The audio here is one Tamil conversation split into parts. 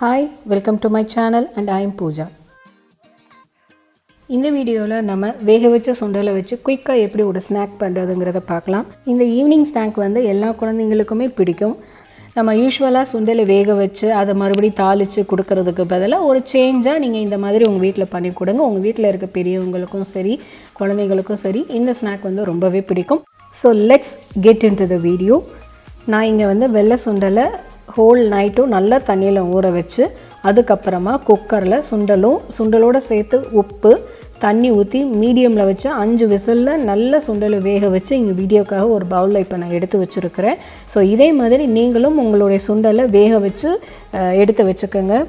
Hi, welcome to my channel and I am Pooja. இந்த வீடியோல நம்ம வேக வச்ச சுண்டலை வச்சு குயிக்கா எப்படி ஒரு ஸ்நாக் பண்றதுங்கறத பார்க்கலாம். இந்த ஈவினிங் ஸ்நாக் வந்து எல்லா குழந்தைகளுக்குமே பிடிக்கும். நம்ம யூசுவலா சுண்டலை வேக வச்சு அதை மறுபடியும் தாளிச்சு கொடுக்கிறதுக்கு பதிலா ஒரு சேஞ்சா நீங்க இந்த மாதிரி உங்க வீட்ல பண்ணி கொடுங்க. உங்க வீட்ல இருக்க பெரியவங்களுக்கும் சரி, குழந்தைகளுக்கும் சரி இந்த ஸ்நாக் வந்து ரொம்பவே பிடிக்கும். So let's get into the video. நான் இங்க வந்து வெள்ளை சுண்டலை ஹோல் நைட்டும் நல்லா தண்ணியில் ஊற வச்சு அதுக்கப்புறமா குக்கரில் சுண்டலோட சேர்த்து உப்பு தண்ணி ஊற்றி மீடியமில் வச்சு 5 விசிலில் நல்ல சுண்டலை வேக வச்சு இங்கே வீடியோக்காக ஒரு பவுலில் இப்போ நான் எடுத்து வச்சுருக்கிறேன். ஸோ இதே மாதிரி நீங்களும் உங்களுடைய சுண்டலை வேக வச்சு எடுத்து வச்சுக்கோங்க.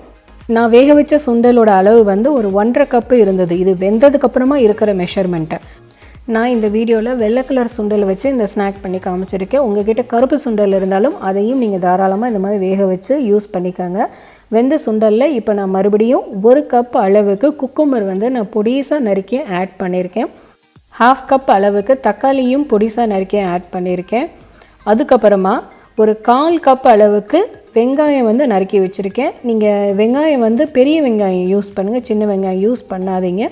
நான் வேக வச்ச சுண்டலோட அளவு வந்து ஒரு 1.5 கப்பு இருந்தது. இது வெந்ததுக்கப்புறமா இருக்கிற மெஷர்மெண்ட்டை நான் இந்த வீடியோவில் வெள்ளை கலர் சுண்டல் வச்சு இந்த ஸ்நாக் பண்ணி காமிச்சிருக்கேன். உங்கள்கிட்ட கருப்பு சுண்டல் இருந்தாலும் அதையும் நீங்கள் தாராளமாக இந்த மாதிரி வேக வச்சு யூஸ் பண்ணிக்கோங்க. வெந்த சுண்டலில் இப்போ நான் மறுபடியும் 1 கப் அளவுக்கு குக்கும்பர் வந்து நான் பொடிசாக நறுக்கி ஆட் பண்ணியிருக்கேன். 1/2 கப் அளவுக்கு தக்காளியும் பொடிசாக நறுக்கி ஆட் பண்ணியிருக்கேன். அதுக்கப்புறமா ஒரு 1/4 கப் அளவுக்கு வெங்காயம் வந்து நறுக்கி வச்சுருக்கேன். நீங்கள் வெங்காயம் வந்து பெரிய வெங்காயம் யூஸ் பண்ணுங்கள், சின்ன வெங்காயம் யூஸ் பண்ணாதீங்க.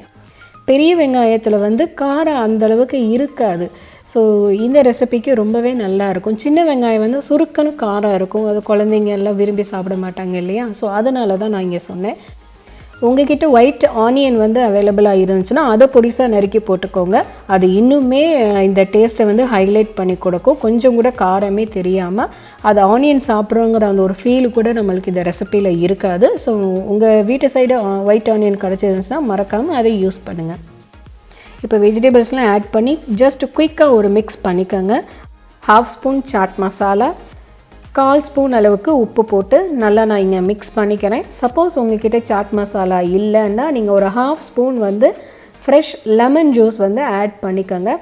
பெரிய வெங்காயத்தில் வந்து காரம் அந்தளவுக்கு இருக்காது. ஸோ இந்த ரெசிபிக்கு ரொம்பவே நல்லாயிருக்கும். சின்ன வெங்காயம் வந்து சுருக்கன்னு காரம் இருக்கும், அது குழந்தைங்க எல்லாம் விரும்பி சாப்பிட மாட்டாங்க இல்லையா? ஸோ அதனால தான் நான் இங்கே சொன்னேன். உங்ககிட்ட ஒயிட் ஆனியன் வந்து அவைலபிளாக இருந்துச்சுன்னா அதை பொடிசாக நறுக்கி போட்டுக்கோங்க. அது இன்னுமே இந்த டேஸ்ட்டை வந்து ஹைலைட் பண்ணி கொடுக்கும். கொஞ்சம் கூட காரமே தெரியாமல் அது ஆனியன் சாப்பிட்றோங்கிற அந்த ஒரு ஃபீல் கூட நம்மளுக்கு இந்த ரெசிப்பியில் இருக்காது. ஸோ உங்கள் வீட்டு சைடு ஒயிட் ஆனியன் கிடச்சிருந்துச்சுன்னா மறக்காமல் அதை யூஸ் பண்ணுங்கள். இப்போ வெஜிடபிள்ஸ்லாம் ஆட் பண்ணி ஜஸ்ட் குயிக்காக ஒரு மிக்ஸ் பண்ணிக்கோங்க. 1/2 ஸ்பூன் சாட் மசாலா, 1/4 ஸ்பூன் அளவுக்கு உப்பு போட்டு நல்லா நான் இங்கே மிக்ஸ் பண்ணிக்கிறேன். சப்போஸ் உங்ககிட்ட சாட் மசாலா இல்லைன்னா நீங்கள் ஒரு 1/2 ஸ்பூன் வந்து ஃப்ரெஷ் லெமன் ஜூஸ் வந்து ஆட் பண்ணிக்கோங்க.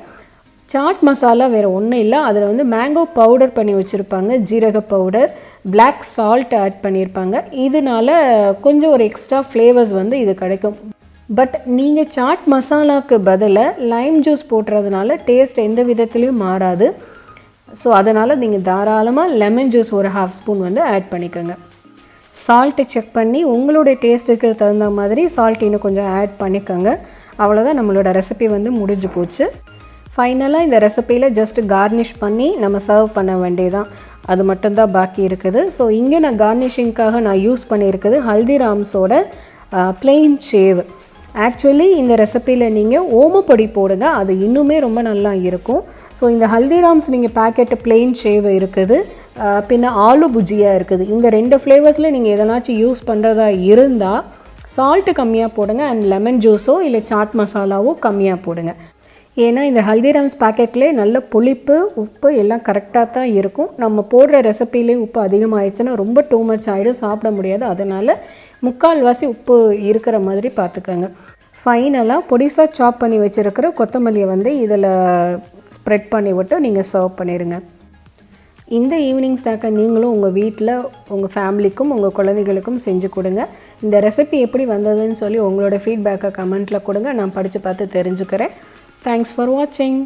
சாட் மசாலா வேறு ஒன்றும் இல்லை, அதில் வந்து மேங்கோ பவுடர் பண்ணி வச்சுருப்பாங்க, ஜீரக பவுடர், பிளாக் சால்ட் ஆட் பண்ணியிருப்பாங்க. இதனால கொஞ்சம் ஒரு எக்ஸ்ட்ரா ஃப்ளேவர்ஸ் வந்து இது கிடைக்கும். பட் நீங்கள் சாட் மசாலாவுக்கு பதிலாக லைம் ஜூஸ் போட்டுறதுனால டேஸ்ட் எந்த விதத்துலேயும் மாறாது. ஸோ அதனால் நீங்கள் தாராளமாக லெமன் ஜூஸ் ஒரு 1/2 ஸ்பூன் வந்து ஆட் பண்ணிக்கோங்க. சால்ட்டை செக் பண்ணி உங்களுடைய டேஸ்ட்டுக்கு தகுந்த மாதிரி சால்ட் இன்னும் கொஞ்சம் ஆட் பண்ணிக்கோங்க. அவ்வளோதான், நம்மளோட ரெசிபி வந்து முடிஞ்சு போச்சு. ஃபைனலாக இந்த ரெசிப்பியில் ஜஸ்ட் கார்னிஷ் பண்ணி நம்ம சர்வ் பண்ண வேண்டியதான், அது மட்டும்தான் பாக்கி இருக்குது. ஸோ இங்கே நான் கார்னிஷிங்காக நான் யூஸ் பண்ணியிருக்குது ஹல்திராம்ஸோட பிளெயின் ஷேவ். ஆக்சுவலி இந்த ரெசிப்பியில் நீங்கள் ஓமப்பொடி போடுங்க, அது இன்னுமே ரொம்ப நல்லா இருக்கும். ஸோ இந்த ஹல்திராம்ஸ் நீங்கள் பேக்கெட்டு பிளெயின் ஷேவ் இருக்குது, பின்ன ஆலு புஜியா இருக்குது. இந்த 2 ஃப்ளேவர்ஸில் நீங்கள் எதனாச்சும் யூஸ் பண்ணுறதா இருந்தால் சால்ட்டு கம்மியாக போடுங்க அண்ட் லெமன் ஜூஸோ இல்லை சாட் மசாலாவோ கம்மியாக போடுங்க. ஏன்னா இந்த ஹல்திராம்ஸ் பேக்கெட்லேயே நல்ல புளிப்பு உப்பு எல்லாம் கரெக்டாக தான் இருக்கும். நம்ம போடுற ரெசிப்பிலே உப்பு அதிகமாகிடுச்சுன்னா ரொம்ப டூ மச் ஆகிடும், சாப்பிட முடியாது. அதனால் 3/4 உப்பு இருக்கிற மாதிரி பார்த்துக்கோங்க. ஃபைனலாக பொடிசாக சாப் பண்ணி வச்சுருக்கிற கொத்தமல்லியை வந்து இதில் ஸ்ப்ரெட் பண்ணி விட்டு நீங்கள் சர்வ் பண்ணிடுங்க. இந்த ஈவினிங் ஸ்நாக்கை நீங்களும் உங்கள் வீட்டில் உங்கள் ஃபேமிலிக்கும் உங்கள் குழந்தைகளுக்கும் செஞ்சு கொடுங்க. இந்த ரெசிபி எப்படி வந்ததுன்னு சொல்லி உங்களோட ஃபீட்பேக்கை கமெண்ட்டில் கொடுங்க, நான் படித்து பார்த்து தெரிஞ்சுக்கிறேன். தேங்க்ஸ் ஃபார் வாட்சிங்.